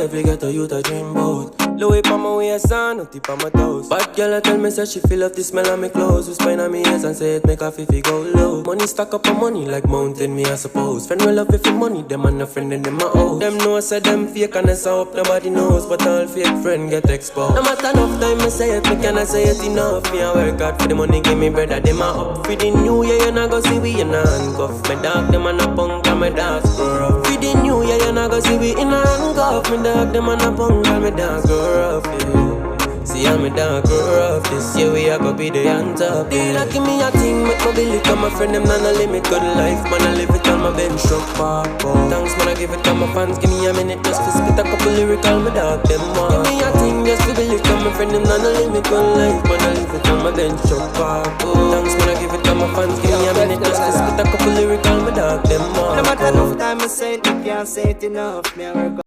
Every ghetto youth a dream bout. Louis pa my waist and no tip on my toes. Bad girl a tell me say she feel up the smell of me clothes. We spine on me ears and say it make her fifi go low. Money stack up on money like mountain me I suppose. Friend will love if you money, them and a friend in them my house. Them know say them fake and I hope nobody knows. But all fake friend get exposed. No matter enough time me say it, me cannot say it enough. Me I work hard for the money, give me bread, them a up. For the new year you not go see we in a handcuff. Me dog them and a punk and me dog screw up. For the new year you not go see we in a handcuff. Me dog them and a punk and me dog screw up, yeah. See how me dog grow rough. This year we a go be the on top, yeah. They not give me a thing, make my belly come. My friend them not no limit, good life. Man I live it on my bench truck park. Thanks man I give it to my fans. Give me a minute just to spit a couple lyrical. My dog them want. Give me a thing just to belly come. My friend them not no limit, good life. Man I live it on my bench truck park. Thanks man I give it to my fans. Give me a minute just to spit a couple lyrical. My dog them want. No matter enough time I say it, you can't say it enough. Me I work